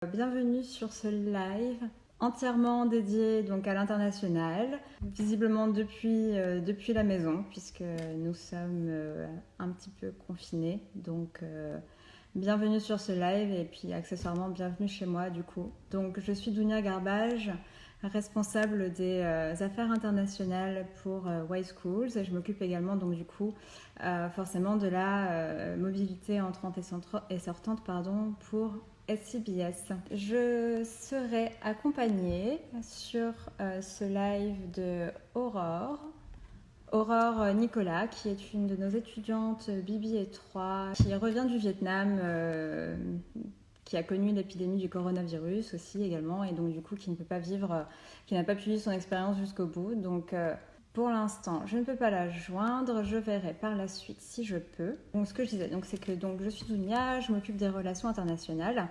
Bienvenue sur ce live entièrement dédié donc à l'international, visiblement depuis la maison puisque nous sommes un petit peu confinés. Donc bienvenue sur ce live et puis accessoirement bienvenue chez moi du coup. Donc je suis Dounia Garbage, responsable des affaires internationales pour Y Schools et je m'occupe également donc du coup forcément de la mobilité entrante et sortante pour SCBS. Je serai accompagnée sur ce live de Aurore Nicolas, qui est une de nos étudiantes BBA3, qui revient du Vietnam, qui a connu l'épidémie du coronavirus aussi également, et donc du coup qui ne peut pas vivre, qui n'a pas pu vivre son expérience jusqu'au bout. Donc pour l'instant, je ne peux pas la joindre. Je verrai par la suite si je peux. Donc, ce que je disais, c'est que je suis Dounia, je m'occupe des relations internationales.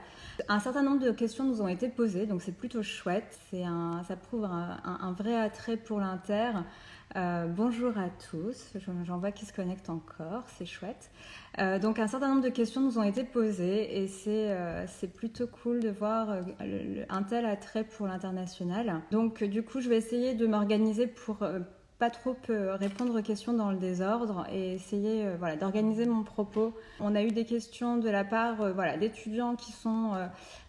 Un certain nombre de questions nous ont été posées, donc c'est plutôt chouette. Ça prouve un vrai attrait pour l'inter. Bonjour à tous, j'en vois qui se connectent encore, c'est chouette. Donc un certain nombre de questions nous ont été posées et c'est plutôt cool de voir un tel attrait pour l'international. Donc du coup je vais essayer de m'organiser pour pas trop répondre aux questions dans le désordre et essayer d'organiser mon propos. On a eu des questions de la part d'étudiants qui sont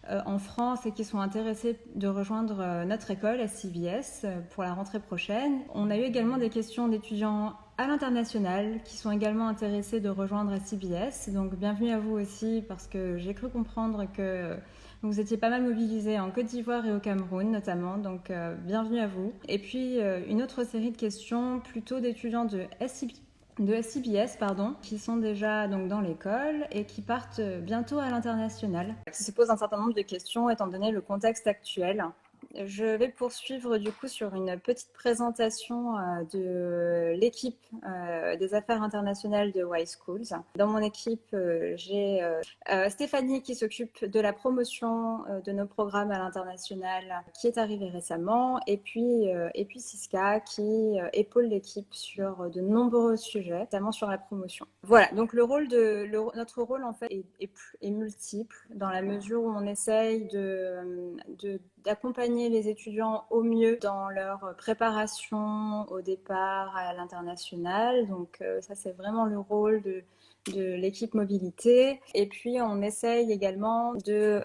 en France et qui sont intéressés de rejoindre notre école SCBS pour la rentrée prochaine. On a eu également des questions d'étudiants à l'international qui sont également intéressés de rejoindre SCBS. Donc bienvenue à vous aussi parce que j'ai cru comprendre que vous étiez pas mal mobilisés en Côte d'Ivoire et au Cameroun notamment, donc bienvenue à vous. Et puis une autre série de questions plutôt d'étudiants de SCBS, qui sont déjà donc dans l'école et qui partent bientôt à l'international. Qui se posent un certain nombre de questions étant donné le contexte actuel. Je vais poursuivre du coup sur une petite présentation de l'équipe des affaires internationales de Y Schools. Dans mon équipe, j'ai Stéphanie qui s'occupe de la promotion de nos programmes à l'international, qui est arrivée récemment, et puis Siska qui épaule l'équipe sur de nombreux sujets, notamment sur la promotion. Voilà, donc notre rôle en fait est multiple dans la mesure où on essaye d'accompagner les étudiants au mieux dans leur préparation au départ à l'international. Donc ça, c'est vraiment le rôle de l'équipe mobilité. Et puis, on essaye également de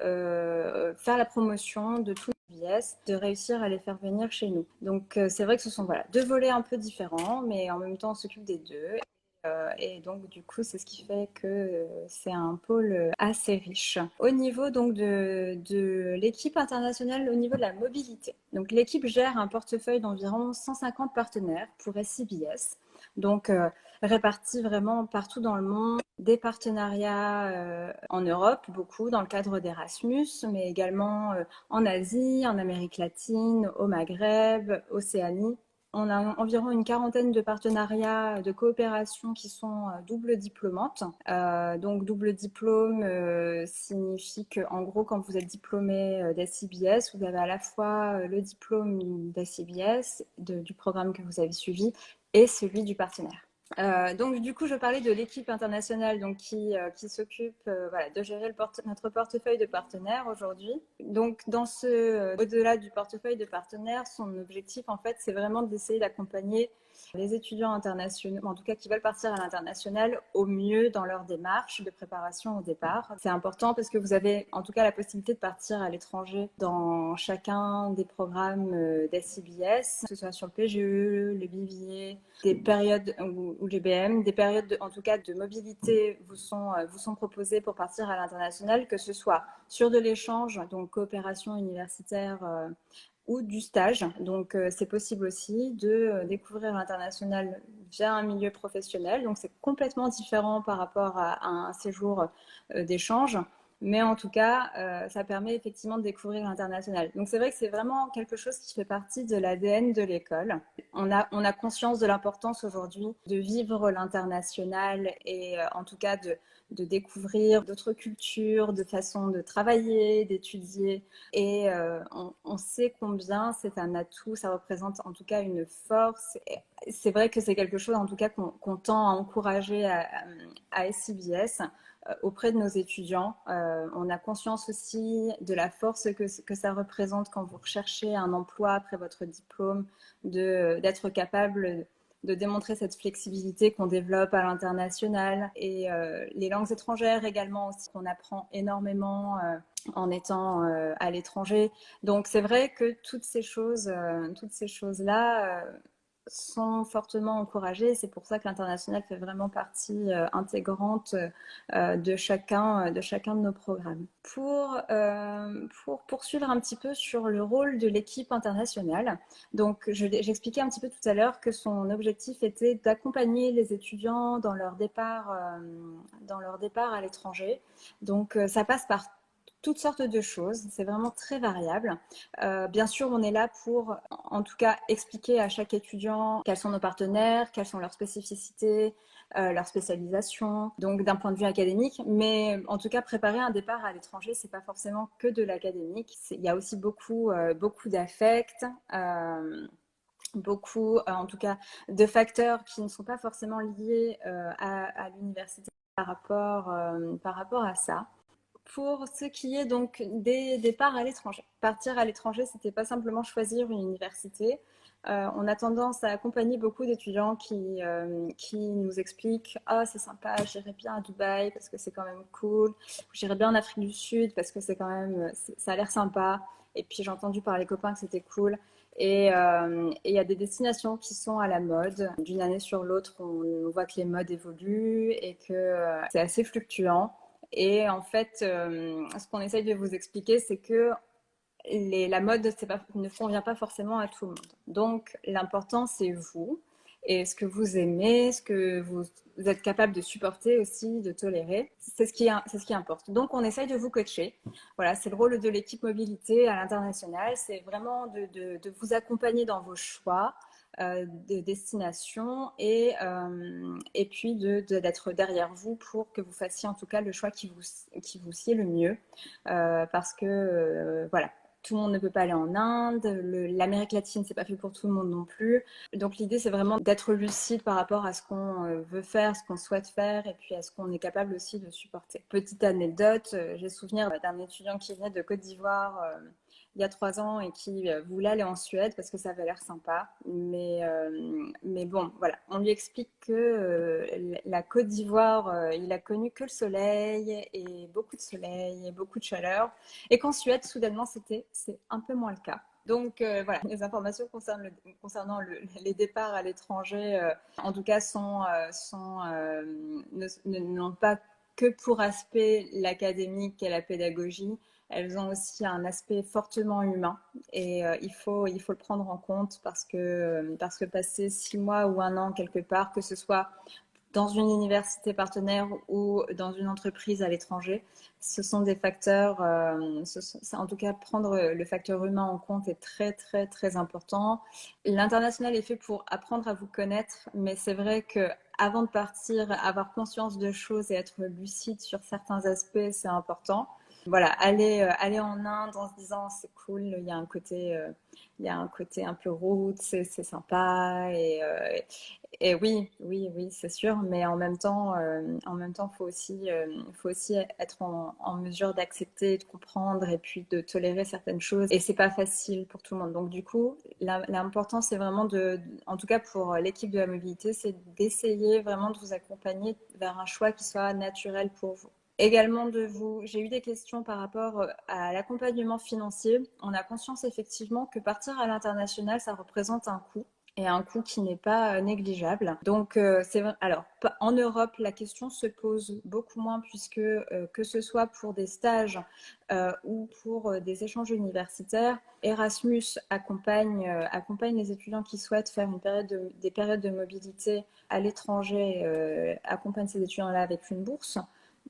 faire la promotion de tous les BS, de réussir à les faire venir chez nous. Donc, c'est vrai que ce sont deux volets un peu différents, mais en même temps, on s'occupe des deux. Et donc, du coup, c'est ce qui fait que c'est un pôle assez riche. Au niveau donc de l'équipe internationale, au niveau de la mobilité. Donc, l'équipe gère un portefeuille d'environ 150 partenaires pour SCBS. Donc, répartis vraiment partout dans le monde, des partenariats en Europe, beaucoup dans le cadre d'Erasmus, mais également en Asie, en Amérique latine, au Maghreb, Océanie. On a environ une quarantaine de partenariats de coopération qui sont double diplômantes. Donc double diplôme signifie qu'en gros, quand vous êtes diplômé d'SCBS, vous avez à la fois le diplôme d'SCBS, du programme que vous avez suivi, et celui du partenaire. Donc du coup, je parlais de l'équipe internationale donc, qui s'occupe de gérer notre portefeuille de partenaires aujourd'hui. Donc au-delà du portefeuille de partenaires, son objectif en fait, c'est vraiment d'essayer d'accompagner les étudiants internationaux, en tout cas qui veulent partir à l'international, au mieux dans leur démarche de préparation au départ. C'est important parce que vous avez en tout cas la possibilité de partir à l'étranger dans chacun des programmes d'SCBS, que ce soit sur le PGE, le BBA, des périodes ou les BM, des périodes en tout cas de mobilité vous sont proposées pour partir à l'international, que ce soit sur de l'échange, donc coopération universitaire ou du stage. Donc c'est possible aussi de découvrir l'international via un milieu professionnel. Donc c'est complètement différent par rapport à un séjour d'échange. Mais en tout cas, ça permet effectivement de découvrir l'international. Donc c'est vrai que c'est vraiment quelque chose qui fait partie de l'ADN de l'école. On a conscience de l'importance aujourd'hui de vivre l'international et en tout cas de découvrir d'autres cultures, de façons de travailler, d'étudier. Et on sait combien c'est un atout, ça représente en tout cas une force. Et c'est vrai que c'est quelque chose en tout cas qu'on tend à encourager à SCBS. auprès de nos étudiants. On a conscience aussi de la force que ça représente quand vous recherchez un emploi après votre diplôme, d'être capable de démontrer cette flexibilité qu'on développe à l'international et les langues étrangères également aussi qu'on apprend énormément en étant à l'étranger. Donc c'est vrai que toutes ces choses-là sont fortement encouragées. C'est pour ça que l'international fait vraiment partie intégrante de chacun de nos programmes. Pour poursuivre un petit peu sur le rôle de l'équipe internationale, donc j'expliquais un petit peu tout à l'heure que son objectif était d'accompagner les étudiants dans leur départ à l'étranger. Donc ça passe par toutes sortes de choses, c'est vraiment très variable. Bien sûr, on est là pour, en tout cas, expliquer à chaque étudiant quels sont nos partenaires, quelles sont leurs spécificités, leur spécialisation, donc d'un point de vue académique, mais en tout cas, préparer un départ à l'étranger, c'est pas forcément que de l'académique, il y a aussi beaucoup d'affect, beaucoup, en tout cas, de facteurs qui ne sont pas forcément liés à l'université par rapport à ça. Pour ce qui est donc des départs à l'étranger. Partir à l'étranger, c'était pas simplement choisir une université. On a tendance à accompagner beaucoup d'étudiants qui nous expliquent ah c'est sympa, j'irai bien à Dubaï parce que c'est quand même cool, j'irai bien en Afrique du Sud parce que c'est quand même ça a l'air sympa. Et puis j'ai entendu par les copains que c'était cool. Et il y a des destinations qui sont à la mode. D'une année sur l'autre, on voit que les modes évoluent et que c'est assez fluctuant. Et en fait, ce qu'on essaye de vous expliquer, c'est que la mode ne convient pas forcément à tout le monde. Donc, l'important, c'est vous et ce que vous aimez, ce que vous êtes capable de supporter aussi, de tolérer. C'est ce qui importe. Donc, on essaye de vous coacher. Voilà, c'est le rôle de l'équipe mobilité à l'international. C'est vraiment de vous accompagner dans vos choix de destination et puis d'être derrière vous pour que vous fassiez en tout cas le choix qui vous sied le mieux. Parce que, voilà, tout le monde ne peut pas aller en Inde, l'Amérique latine, c'est pas fait pour tout le monde non plus. Donc l'idée, c'est vraiment d'être lucide par rapport à ce qu'on veut faire, ce qu'on souhaite faire, et puis à ce qu'on est capable aussi de supporter. Petite anecdote, j'ai souvenir d'un étudiant qui venait de Côte d'Ivoire il y a 3 ans et qui voulait aller en Suède parce que ça avait l'air sympa. Mais bon, voilà, on lui explique que la Côte d'Ivoire, il a connu que le soleil et beaucoup de soleil et beaucoup de chaleur. Et qu'en Suède, soudainement, c'est un peu moins le cas. Donc voilà, les informations concernant les départs à l'étranger, en tout cas, n'ont pas que pour aspect l'académique et la pédagogie. Elles ont aussi un aspect fortement humain et il faut le prendre en compte parce que passer 6 mois ou 1 an quelque part, que ce soit dans une université partenaire ou dans une entreprise à l'étranger, ce sont des facteurs, en tout cas prendre le facteur humain en compte est très très très important. L'international est fait pour apprendre à vous connaître, mais c'est vrai que avant de partir, avoir conscience de choses et être lucide sur certains aspects, c'est important. Voilà, aller en Inde en se disant c'est cool, il y a un côté un peu route, c'est sympa et oui, c'est sûr, mais en même temps, faut aussi être en mesure d'accepter, de comprendre et puis de tolérer certaines choses. Et c'est pas facile pour tout le monde. Donc du coup, l'important c'est vraiment en tout cas pour l'équipe de la mobilité, c'est d'essayer vraiment de vous accompagner vers un choix qui soit naturel pour vous. Également j'ai eu des questions par rapport à l'accompagnement financier. On a conscience effectivement que partir à l'international, ça représente un coût et un coût qui n'est pas négligeable. Donc, c'est vrai. Alors, en Europe, la question se pose beaucoup moins puisque que ce soit pour des stages ou pour des échanges universitaires, Erasmus accompagne les étudiants qui souhaitent faire des périodes de mobilité à l'étranger, accompagne ces étudiants-là avec une bourse.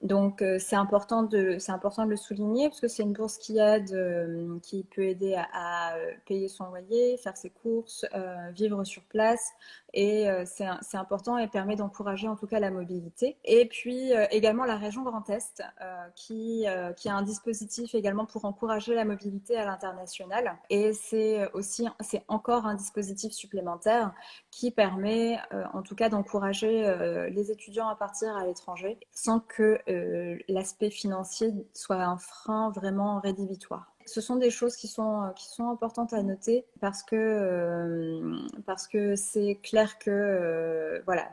Donc c'est important de le souligner parce que c'est une bourse qui aide, qui peut aider à payer son loyer, faire ses courses, vivre sur place et c'est important et permet d'encourager en tout cas la mobilité. Et puis également la région Grand Est qui a un dispositif également pour encourager la mobilité à l'international et c'est encore un dispositif supplémentaire qui permet en tout cas d'encourager les étudiants à partir à l'étranger sans que l'aspect financier soit un frein vraiment rédhibitoire. Ce sont des choses qui sont importantes à noter parce que c'est clair que voilà,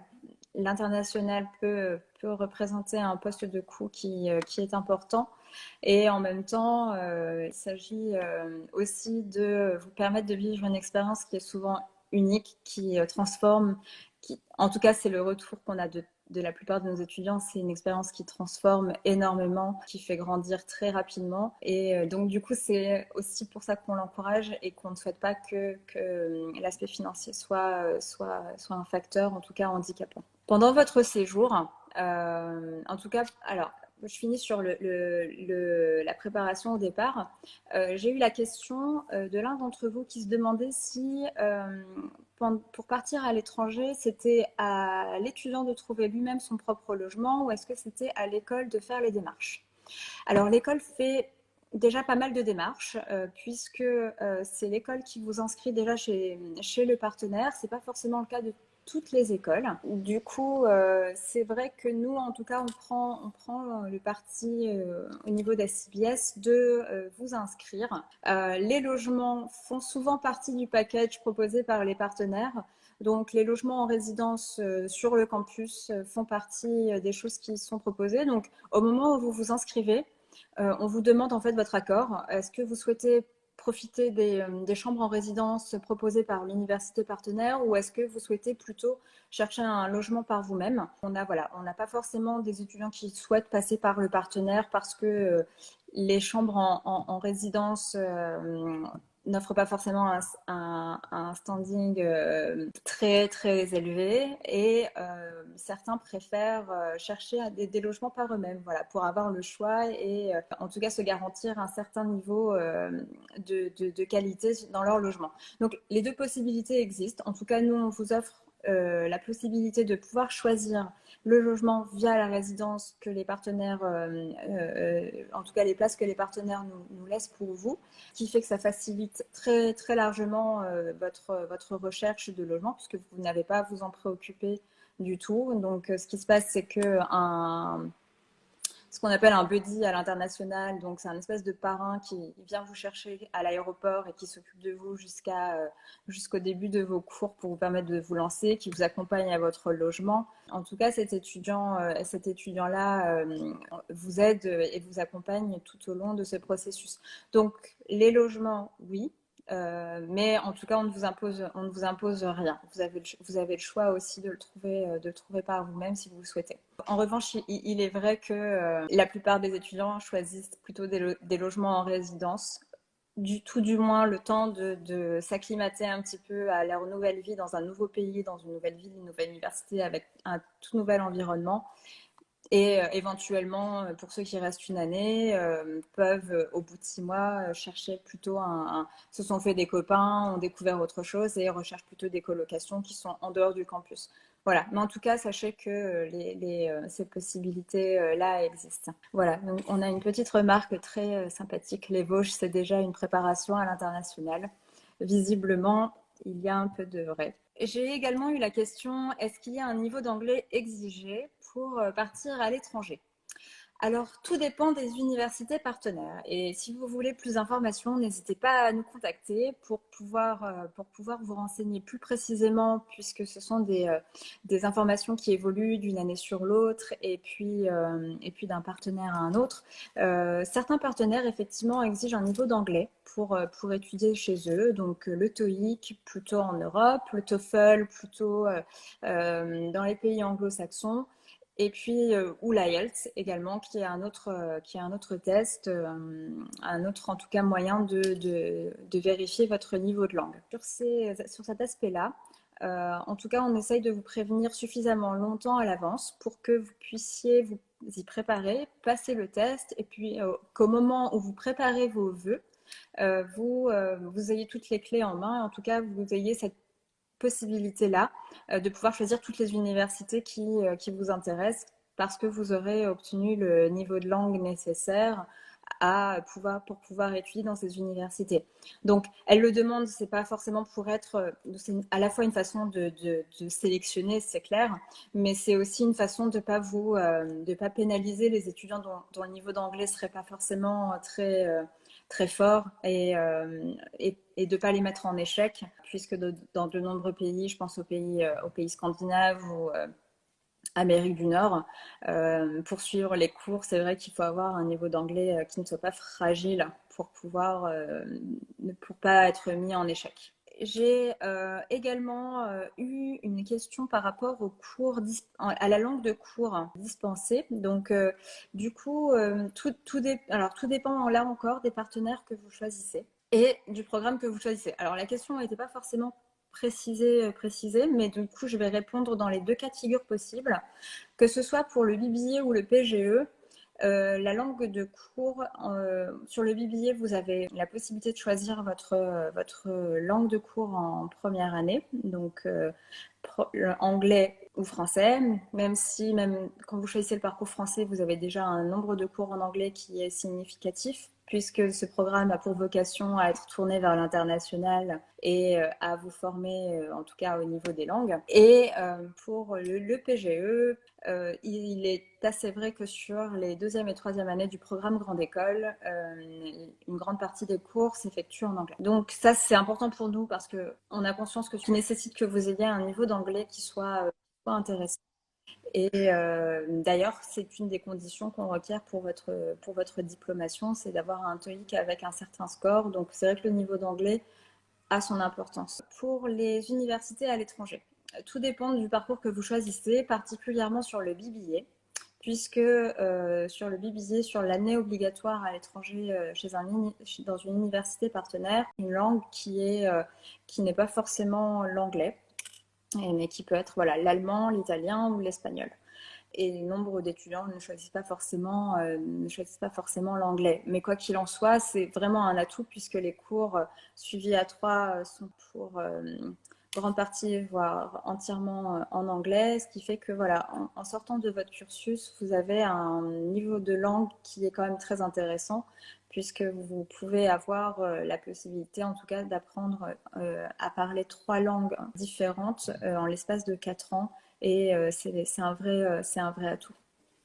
l'international peut représenter un poste de coût qui est important. Et en même temps, il s'agit aussi de vous permettre de vivre une expérience qui est souvent unique, qui transforme, en tout cas, c'est le retour qu'on a de la plupart de nos étudiants, c'est une expérience qui transforme énormément, qui fait grandir très rapidement. Et donc, du coup, c'est aussi pour ça qu'on l'encourage et qu'on ne souhaite pas que l'aspect financier soit un facteur, en tout cas handicapant. Pendant votre séjour, en tout cas, alors, je finis sur la préparation au départ. J'ai eu la question de l'un d'entre vous qui se demandait si, pour partir à l'étranger, c'était à l'étudiant de trouver lui-même son propre logement ou est-ce que c'était à l'école de faire les démarches. Alors, l'école fait déjà pas mal de démarches puisque c'est l'école qui vous inscrit déjà chez le partenaire. Ce n'est pas forcément le cas de toutes les écoles. Du coup, c'est vrai que nous, en tout cas, on prend le parti au niveau d'SCBS de vous inscrire. Les logements font souvent partie du package proposé par les partenaires. Donc, les logements en résidence sur le campus font partie des choses qui sont proposées. Donc, au moment où vous vous inscrivez, on vous demande en fait votre accord. Est-ce que vous souhaitez profiter des chambres en résidence proposées par l'université partenaire ou est-ce que vous souhaitez plutôt chercher un logement par vous-même? On n'a pas forcément des étudiants qui souhaitent passer par le partenaire parce que les chambres en résidence n'offrent pas forcément un standing très très élevé et certains préfèrent chercher des logements par eux-mêmes, voilà, pour avoir le choix et en tout cas se garantir un certain niveau de qualité dans leur logement. Donc les deux possibilités existent. En tout cas, nous on vous offre la possibilité de pouvoir choisir le logement via la résidence que les partenaires, en tout cas les places que les partenaires nous laissent pour vous, qui fait que ça facilite très, très largement votre recherche de logement puisque vous n'avez pas à vous en préoccuper du tout. Donc ce qui se passe, c'est que ce qu'on appelle un buddy à l'international, donc c'est un espèce de parrain qui vient vous chercher à l'aéroport et qui s'occupe de vous jusqu'au début de vos cours pour vous permettre de vous lancer, qui vous accompagne à votre logement. En tout cas, cet étudiant-là vous aide et vous accompagne tout au long de ce processus. Donc, les logements, oui. Mais en tout cas, on ne vous impose rien. Vous avez le choix aussi de le trouver par vous-même si vous le souhaitez. En revanche, il est vrai que la plupart des étudiants choisissent plutôt des logements en résidence, tout du moins le temps de s'acclimater un petit peu à leur nouvelle vie dans un nouveau pays, dans une nouvelle ville, une nouvelle université avec un tout nouvel environnement. Et éventuellement, pour ceux qui restent une année, peuvent, au bout de 6 mois, chercher plutôt se sont fait des copains, ont découvert autre chose et recherchent plutôt des colocations qui sont en dehors du campus. Voilà. Mais en tout cas, sachez que ces possibilités-là existent. Voilà. Donc, on a une petite remarque très sympathique. Les Vosges, c'est déjà une préparation à l'international. Visiblement, il y a un peu de vrai. J'ai également eu la question, est-ce qu'il y a un niveau d'anglais exigé pour partir à l'étranger? Alors, tout dépend des universités partenaires. Et si vous voulez plus d'informations, n'hésitez pas à nous contacter pour pouvoir vous renseigner plus précisément, puisque ce sont des informations qui évoluent d'une année sur l'autre et puis d'un partenaire à un autre. Certains partenaires, effectivement, exigent un niveau d'anglais pour étudier chez eux. Donc, le TOEIC plutôt en Europe, le TOEFL plutôt dans les pays anglo-saxons. Et puis, ou l'IELTS également, qui est un autre test, un autre en tout cas moyen de vérifier votre niveau de langue. Sur cet aspect-là, en tout cas, on essaye de vous prévenir suffisamment longtemps à l'avance pour que vous puissiez vous y préparer, passer le test, et puis qu'au moment où vous préparez vos vœux, vous ayez toutes les clés en main, en tout cas, vous ayez cette possibilité-là de pouvoir choisir toutes les universités qui vous intéressent parce que vous aurez obtenu le niveau de langue nécessaire pour pouvoir étudier dans ces universités. Donc, elle le demande, c'est pas forcément pour être, c'est à la fois une façon de sélectionner, c'est clair, mais c'est aussi une façon de pas pénaliser les étudiants dont le niveau d'anglais serait pas forcément très fort et de pas les mettre en échec, puisque dans de nombreux pays, je pense aux pays scandinaves ou Amérique du Nord, pour suivre les cours, c'est vrai qu'il faut avoir un niveau d'anglais qui ne soit pas fragile pour pas être mis en échec. J'ai également eu une question par rapport aux à la langue de cours dispensée. Donc, du coup, tout dépend là encore des partenaires que vous choisissez et du programme que vous choisissez. Alors, la question n'était pas forcément précisée, mais du coup, je vais répondre dans les deux cas de figure possibles. Que ce soit pour le BBA ou le PGE, la langue de cours, sur le BBA, vous avez la possibilité de choisir votre langue de cours en première année, donc anglais ou français, même quand vous choisissez le parcours français, vous avez déjà un nombre de cours en anglais qui est significatif, puisque ce programme a pour vocation à être tourné vers l'international et à vous former, en tout cas au niveau des langues. Et pour le PGE, il est assez vrai que sur les deuxième et troisième années du programme Grande École, une grande partie des cours s'effectue en anglais. Donc ça, c'est important pour nous parce qu'on a conscience que ça nécessite que vous ayez un niveau d'anglais qui soit intéressant. Et d'ailleurs, c'est une des conditions qu'on requiert pour votre diplomation, c'est d'avoir un TOEIC avec un certain score. Donc c'est vrai que le niveau d'anglais a son importance. Pour les universités à l'étranger, tout dépend du parcours que vous choisissez, particulièrement sur le BBA, puisque sur le BBA, sur l'année obligatoire à l'étranger dans une université partenaire, une langue qui n'est pas forcément l'anglais, mais qui peut être l'allemand, l'italien ou l'espagnol. Et nombre d'étudiants ne choisissent pas forcément l'anglais. Mais quoi qu'il en soit, c'est vraiment un atout puisque les cours suivis à 3 sont pour grande partie, voire entièrement en anglais, ce qui fait que en sortant de votre cursus, vous avez un niveau de langue qui est quand même très intéressant puisque vous pouvez avoir la possibilité, en tout cas, d'apprendre à parler 3 langues différentes en l'espace de 4 ans. Et c'est un vrai atout.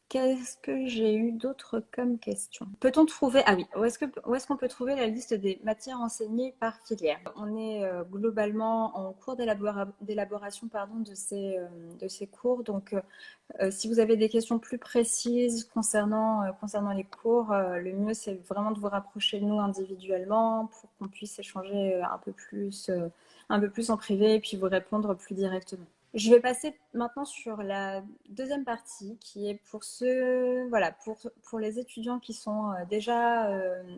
Qu'est-ce que j'ai eu d'autre comme question? Peut-on trouver... Ah oui, où est-ce qu'on peut trouver la liste des matières enseignées par filière? On est globalement en cours d'élaboration de ces cours. Donc, si vous avez des questions plus précises concernant les cours, le mieux, c'est vraiment de vous rapprocher de nous individuellement pour qu'on puisse échanger un peu plus en privé et puis vous répondre plus directement. Je vais passer maintenant sur la deuxième partie qui est pour les étudiants qui sont déjà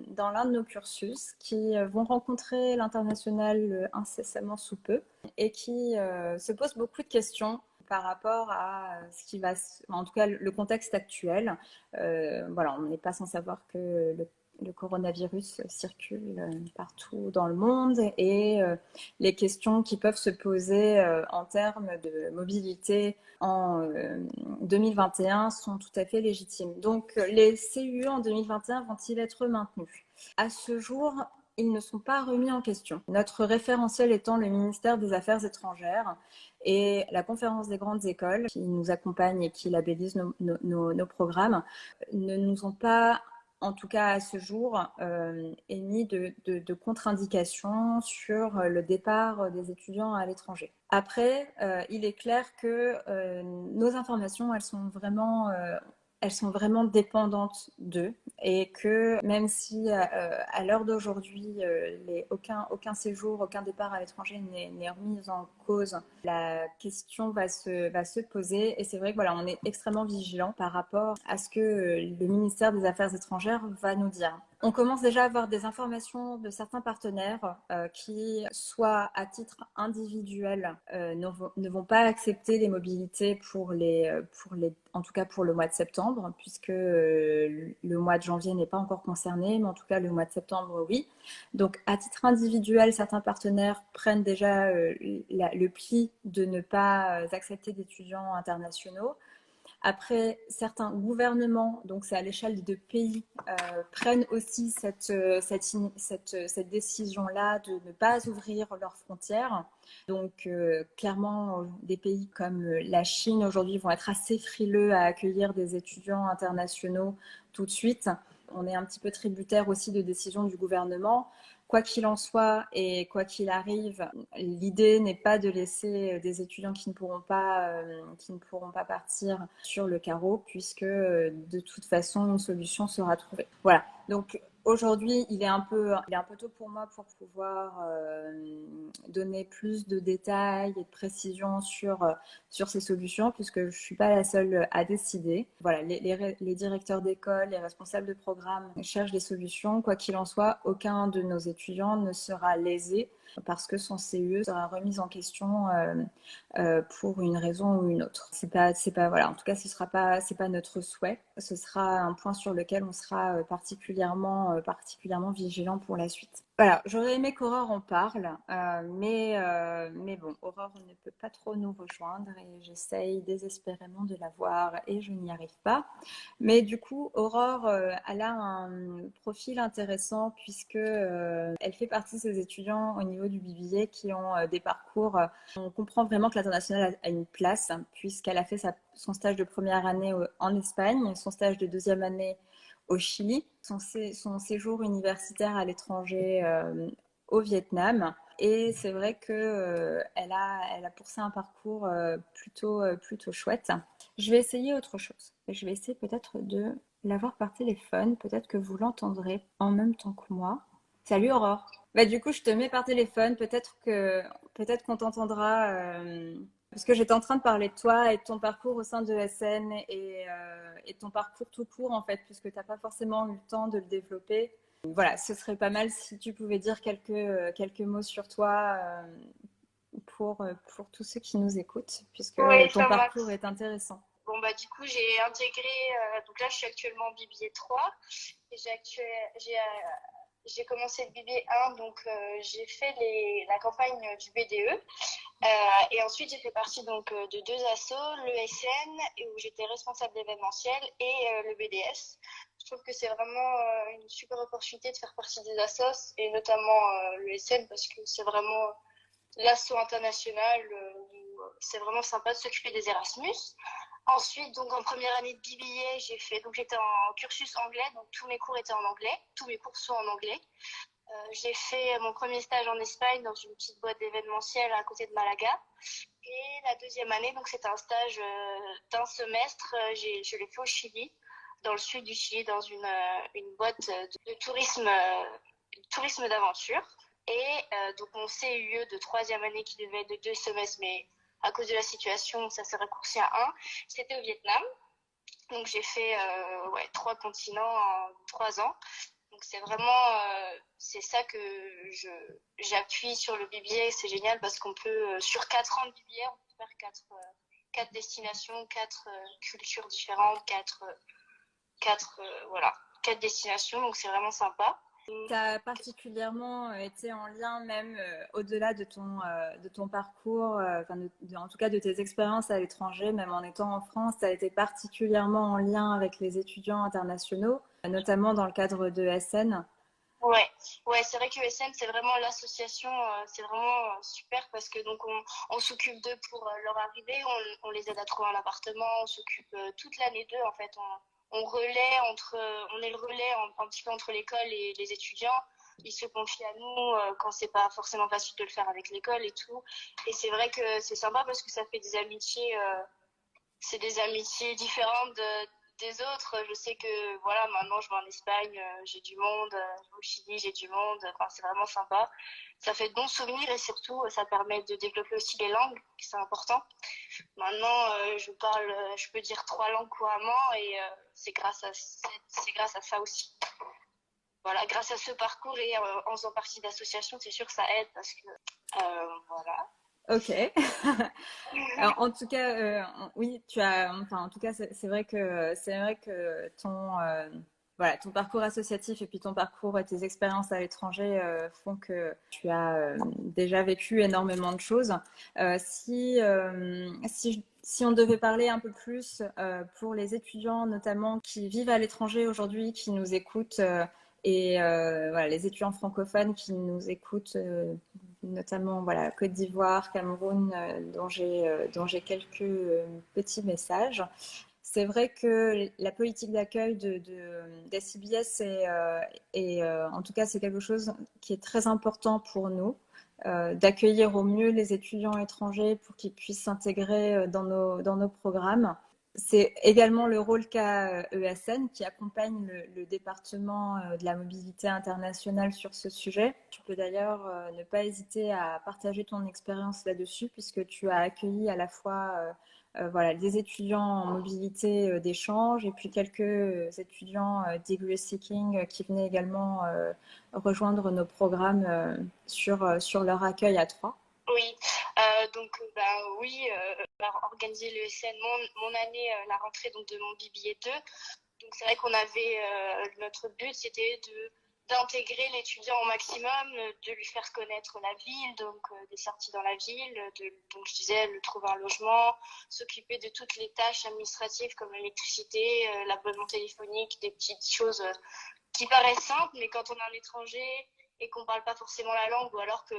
dans l'un de nos cursus, qui vont rencontrer l'international incessamment sous peu et qui se posent beaucoup de questions par rapport à ce qui en tout cas le contexte actuel. On n'est pas sans savoir que le coronavirus circule partout dans le monde et les questions qui peuvent se poser en termes de mobilité en 2021 sont tout à fait légitimes. Donc, les CUE en 2021 vont-ils être maintenus? À ce jour, ils ne sont pas remis en question. Notre référentiel étant le ministère des Affaires étrangères et la conférence des grandes écoles qui nous accompagnent et qui labellisent nos programmes ne nous ont pas, en tout cas à ce jour, émis de contre-indications sur le départ des étudiants à l'étranger. Après, il est clair que nos informations, elles sont vraiment dépendantes d'eux et que même si à l'heure d'aujourd'hui, aucun séjour, aucun départ à l'étranger n'est remis en cause, la question va se poser et c'est vrai que on est extrêmement vigilant par rapport à ce que le ministère des Affaires étrangères va nous dire. On commence déjà à avoir des informations de certains partenaires qui, soit à titre individuel, ne vont pas accepter les mobilités en tout cas pour le mois de septembre, puisque le mois de janvier n'est pas encore concerné, mais en tout cas le mois de septembre, oui. Donc à titre individuel, certains partenaires prennent déjà le pli de ne pas accepter d'étudiants internationaux. Après, certains gouvernements, donc c'est à l'échelle de pays, prennent aussi cette décision-là de ne pas ouvrir leurs frontières. Donc, clairement, des pays comme la Chine aujourd'hui vont être assez frileux à accueillir des étudiants internationaux tout de suite. On est un petit peu tributaire aussi de décisions du gouvernement. Quoi qu'il en soit et quoi qu'il arrive, l'idée n'est pas de laisser des étudiants qui ne pourront pas partir sur le carreau, puisque de toute façon une solution sera trouvée. Voilà. Donc aujourd'hui, il est un peu tôt pour moi pour pouvoir donner plus de détails et de précisions sur ces solutions, puisque je ne suis pas la seule à décider. Voilà, les directeurs d'école, les responsables de programme cherchent des solutions. Quoi qu'il en soit, aucun de nos étudiants ne sera lésé parce que son CUE sera remis en question pour une raison ou une autre. C'est pas, voilà. En tout cas, c'est pas notre souhait. Ce sera un point sur lequel on sera particulièrement vigilant pour la suite. Voilà, j'aurais aimé qu'Aurore en parle, mais bon, Aurore ne peut pas trop nous rejoindre et j'essaye désespérément de la voir et je n'y arrive pas. Mais du coup, Aurore, elle a un profil intéressant puisque elle fait partie de ces étudiants au niveau du BBA qui ont des parcours. On comprend vraiment que l'international a une place puisqu'elle a fait son stage de première année en Espagne, son stage de deuxième année au Chili, son séjour universitaire à l'étranger au Vietnam. Et c'est vrai que elle a poussé un parcours plutôt chouette. Je vais essayer autre chose. Je vais essayer peut-être de l'avoir par téléphone. Peut-être que vous l'entendrez en même temps que moi. Salut Aurore. Bah, du coup, je te mets par téléphone. Peut-être qu'on t'entendra. Parce que j'étais en train de parler de toi et de ton parcours au sein de SN et de ton parcours tout court, en fait, puisque tu n'as pas forcément eu le temps de le développer. Voilà, ce serait pas mal si tu pouvais dire quelques mots sur toi pour tous ceux qui nous écoutent, puisque Oui, ton ça parcours marche. est intéressant. Bon, bah, du coup, j'ai intégré, donc là, je suis actuellement en BBA 3 et j'ai commencé le BBA 1, donc j'ai fait la campagne du BDE. Et ensuite, j'ai fait partie donc de deux assos, le SN, où j'étais responsable d'événementiel, et le BDS. Je trouve que c'est vraiment une super opportunité de faire partie des assos, et notamment le SN, parce que c'est vraiment l'asso international où c'est vraiment sympa de s'occuper des Erasmus. Ensuite, donc en première année de BBA, j'étais en cursus anglais, donc tous mes cours étaient en anglais, tous mes cours sont en anglais. J'ai fait mon premier stage en Espagne dans une petite boîte d'événementiel à côté de Malaga. Et la deuxième année, donc c'était un stage d'un semestre, je l'ai fait au Chili, dans le sud du Chili, dans une boîte de tourisme d'aventure. Et donc mon CUE de troisième année qui devait être de 2 semestres, mais à cause de la situation, ça s'est raccourci à 1, c'était au Vietnam. Donc j'ai fait 3 continents en 3 ans. Donc c'est vraiment c'est ça que j'appuie sur le BBA. C'est génial parce qu'on peut sur 4 ans de BBA, on peut faire quatre destinations, 4 cultures différentes, quatre destinations. Donc c'est vraiment sympa. Tu as particulièrement été en lien même au-delà de ton parcours, en tout cas de tes expériences à l'étranger, même en étant en France, tu as été particulièrement en lien avec les étudiants internationaux, notamment dans le cadre de SN. Ouais, c'est vrai que ESN, c'est vraiment l'association, c'est vraiment super parce que donc on s'occupe d'eux pour leur arrivée, on les aide à trouver un appartement, on s'occupe toute l'année d'eux en fait, on est le relais un petit peu entre l'école et les étudiants. Ils se confient à nous quand c'est pas forcément facile de le faire avec l'école et tout. Et c'est vrai que c'est sympa parce que ça fait des amitiés. C'est des amitiés différentes des autres. Je sais que voilà, maintenant je vais en Espagne, j'ai du monde, je vais au Chili, j'ai du monde. Enfin, c'est vraiment sympa. Ça fait de bons souvenirs et surtout, ça permet de développer aussi les langues, c'est important. Maintenant, je peux dire 3 langues couramment et c'est grâce à ça aussi. Voilà, grâce à ce parcours et en faisant partie d'associations, c'est sûr que ça aide parce que voilà. Ok. Alors, en tout cas, oui, en tout cas, c'est vrai que voilà, ton parcours associatif et puis ton parcours et tes expériences à l'étranger font que tu as déjà vécu énormément de choses. Si on devait parler un peu plus pour les étudiants notamment qui vivent à l'étranger aujourd'hui, qui nous écoutent, et voilà, les étudiants francophones qui nous écoutent, notamment voilà, Côte d'Ivoire, Cameroun, dont j'ai quelques petits messages. C'est vrai que la politique d'accueil d'SCBS en tout cas, c'est quelque chose qui est très important pour nous, d'accueillir au mieux les étudiants étrangers pour qu'ils puissent s'intégrer dans nos programmes. C'est également le rôle qu'a ESN qui accompagne le département de la mobilité internationale sur ce sujet. Tu peux d'ailleurs ne pas hésiter à partager ton expérience là-dessus puisque tu as accueilli à la fois voilà, des étudiants en mobilité d'échange et puis quelques étudiants degree seeking qui venaient également rejoindre nos programmes sur leur accueil à Troyes. Oui, oui, on a organisé l'ESN mon année, la rentrée donc de mon BBA 2. Donc c'est vrai qu'on avait notre but, c'était d'intégrer l'étudiant au maximum, de lui faire connaître la ville, donc des sorties dans la ville, donc je disais, lui trouver un logement, s'occuper de toutes les tâches administratives comme l'électricité, l'abonnement téléphonique, des petites choses qui paraissent simples, mais quand on est un étranger et qu'on parle pas forcément la langue, ou alors que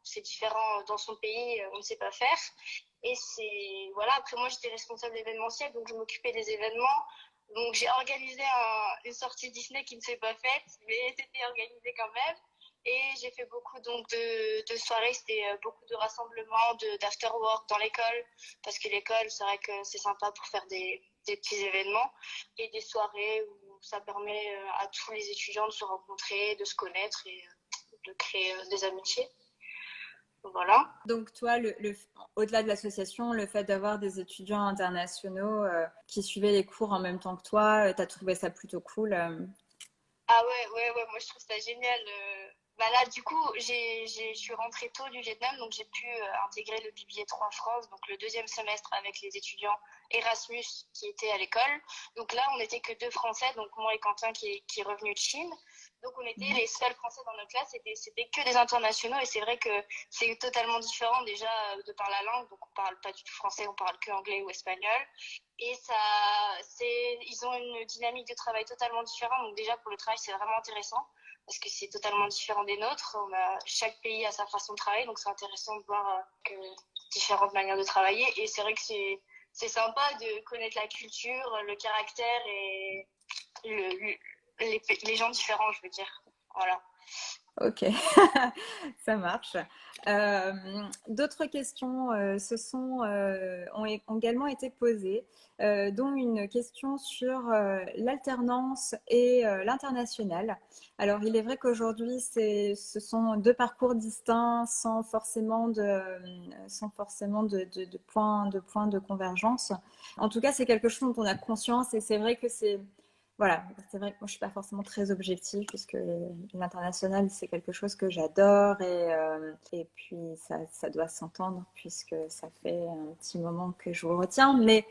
c'est différent dans son pays, on ne sait pas faire. Et c'est voilà. Après moi j'étais responsable événementiel, donc je m'occupais des événements. Donc j'ai organisé une sortie Disney qui ne s'est pas faite, mais c'était organisé quand même. Et j'ai fait beaucoup donc de soirées, c'était beaucoup de rassemblements, d'after work dans l'école, parce que l'école c'est vrai que c'est sympa pour faire des petits événements et des soirées où ça permet à tous les étudiants de se rencontrer, de se connaître et de créer des amitiés. Voilà. Donc toi, au-delà de l'association, le fait d'avoir des étudiants internationaux qui suivaient les cours en même temps que toi, tu as trouvé ça plutôt cool Ah ouais, moi je trouve ça génial. Là, du coup, je suis rentrée tôt du Vietnam, donc j'ai pu intégrer le BBA 3 en France, donc le deuxième semestre avec les étudiants Erasmus qui étaient à l'école. Donc là, on n'était que 2 Français, donc moi et Quentin qui est revenu de Chine. Donc on était les seuls Français dans notre classe, c'était que des internationaux et c'est vrai que c'est totalement différent déjà de par la langue, donc on parle pas du tout français, on parle que anglais ou espagnol. Et ils ont une dynamique de travail totalement différente, donc déjà pour le travail c'est vraiment intéressant parce que c'est totalement différent des nôtres. Chaque pays a sa façon de travailler, donc c'est intéressant de voir que différentes manières de travailler. Et c'est vrai que c'est sympa de connaître la culture, le caractère et les gens différents, je veux dire. Voilà. Ok, ça marche. D'autres questions ont également été posées, dont une question sur l'alternance et l'international. Alors, il est vrai qu'aujourd'hui, ce sont 2 parcours distincts sans forcément de points de convergence. En tout cas, c'est quelque chose dont on a conscience et c'est vrai que voilà, c'est vrai que moi je suis pas forcément très objective puisque l'international c'est quelque chose que j'adore et puis ça doit s'entendre puisque ça fait un petit moment que je vous retiens. Mais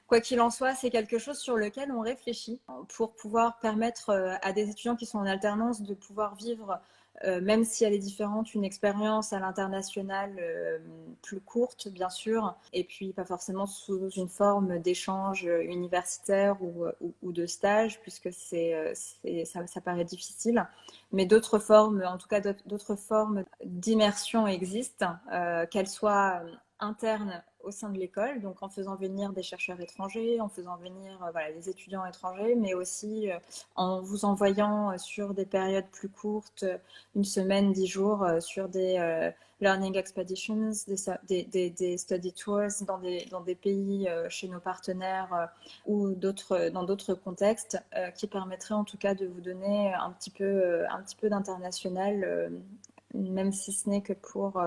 quoi qu'il en soit, c'est quelque chose sur lequel on réfléchit pour pouvoir permettre à des étudiants qui sont en alternance de pouvoir vivre, même si elle est différente, une expérience à l'international plus courte, bien sûr, et puis pas forcément sous une forme d'échange universitaire ou de stage, puisque ça paraît difficile. Mais d'autres formes, en tout cas d'autres formes d'immersion existent, qu'elles soient internes au sein de l'école, donc en faisant venir des chercheurs étrangers, en faisant venir voilà, des étudiants étrangers, mais aussi en vous envoyant sur des périodes plus courtes, 1 semaine, 10 jours, sur des learning expeditions, des study tours dans des pays chez nos partenaires ou dans d'autres contextes qui permettraient en tout cas de vous donner un petit peu d'international, même si ce n'est que pour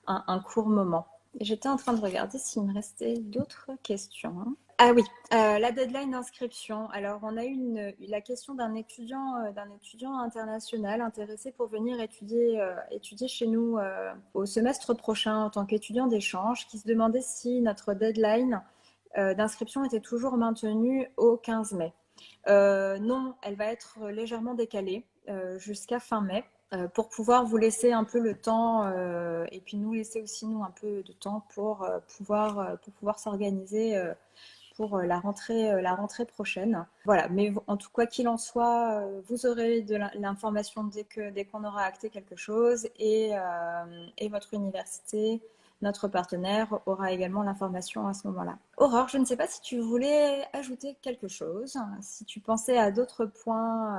un court moment. J'étais en train de regarder s'il me restait d'autres questions. Ah oui, la deadline d'inscription. Alors, on a eu la question d'un étudiant international intéressé pour venir étudier chez nous au semestre prochain en tant qu'étudiant d'échange, qui se demandait si notre deadline d'inscription était toujours maintenue au 15 mai. Non, elle va être légèrement décalée jusqu'à fin mai. pour pouvoir vous laisser un peu le temps et puis nous laisser aussi nous un peu de temps pour pouvoir s'organiser pour la rentrée prochaine. Voilà, mais en tout cas qu'il en soit, vous aurez de l'information dès qu'on aura acté quelque chose et votre université, notre partenaire, aura également l'information à ce moment-là. Aurore, je ne sais pas si tu voulais ajouter quelque chose, si tu pensais à d'autres points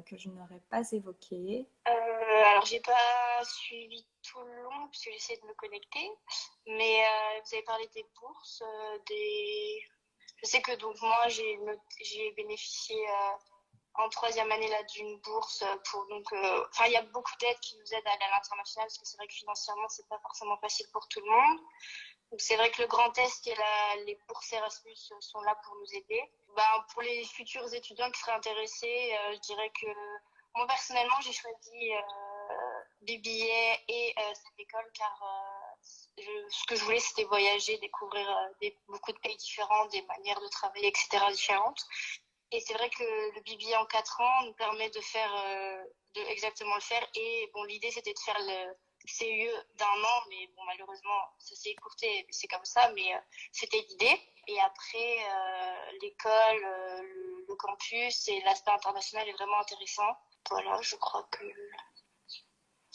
que je n'aurais pas évoqués. Alors, j'ai pas suivi tout le long puisque j'essaie de me connecter, mais vous avez parlé des bourses, Je sais que donc moi j'ai bénéficié en troisième année là d'une bourse pour enfin il y a beaucoup d'aides qui nous aident à aller à l'international parce que c'est vrai que financièrement c'est pas forcément facile pour tout le monde. Donc c'est vrai que le Grand Est et les bourses Erasmus sont là pour nous aider. Pour les futurs étudiants qui seraient intéressés, je dirais que moi personnellement j'ai choisi BBA et cette école car ce que je voulais, c'était voyager, découvrir beaucoup de pays différents, des manières de travailler, etc. différentes. Et c'est vrai que le BBA en 4 ans nous permet de faire, de exactement le faire. Et bon, l'idée, c'était de faire le CUE d'un an, mais bon, malheureusement, ça s'est écourté, c'est comme ça, mais c'était l'idée. Et après, l'école, le campus et l'aspect international est vraiment intéressant. Voilà, je crois que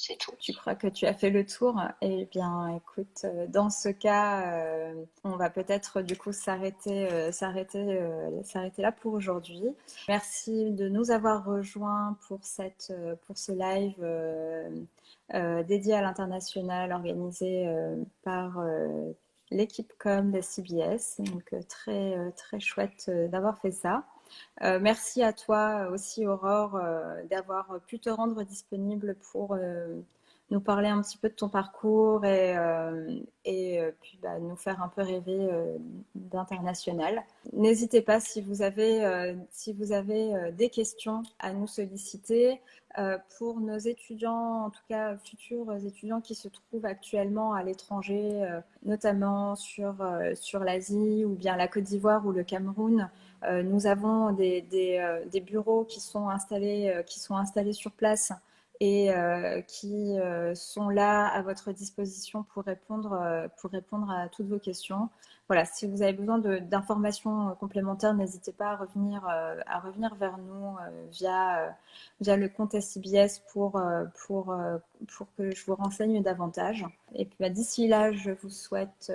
c'est tout. Tu crois que tu as fait le tour? Eh bien, écoute, dans ce cas, on va peut-être du coup s'arrêter là pour aujourd'hui. Merci de nous avoir rejoints pour ce live dédié à l'international organisé par l'équipe com de CBS. Donc, très chouette d'avoir fait ça. Merci à toi aussi, Aurore, d'avoir pu te rendre disponible pour nous parler un petit peu de ton parcours et puis nous faire un peu rêver d'international. N'hésitez pas si vous avez des questions à nous solliciter. Pour nos étudiants, en tout cas futurs étudiants qui se trouvent actuellement à l'étranger, notamment sur l'Asie ou bien la Côte d'Ivoire ou le Cameroun, nous avons des bureaux qui sont installés sur place et qui sont là à votre disposition pour répondre à toutes vos questions. Voilà, si vous avez besoin d'informations complémentaires, n'hésitez pas à revenir vers nous via le compte SCBS pour que je vous renseigne davantage. Et puis d'ici là, je vous souhaite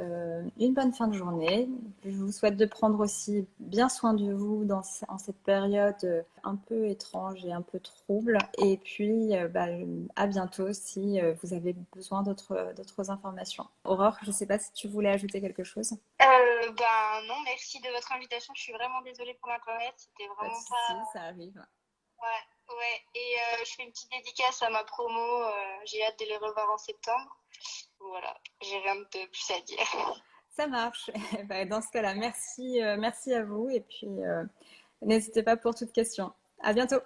une bonne fin de journée. Je vous souhaite de prendre aussi bien soin de vous en cette période un peu étrange et un peu trouble. Et puis à bientôt si vous avez besoin d'autres informations. Aurore, je ne sais pas si tu voulais ajouter quelque chose. Non, merci de votre invitation. Je suis vraiment désolée pour l'internet. C'était Pas de vraiment souci, ça arrive. Ouais. Et je fais une petite dédicace à ma promo. J'ai hâte de les revoir en septembre. Voilà, j'ai rien de plus à dire. Ça marche. Dans ce cas-là, merci à vous et puis n'hésitez pas pour toute question. À bientôt.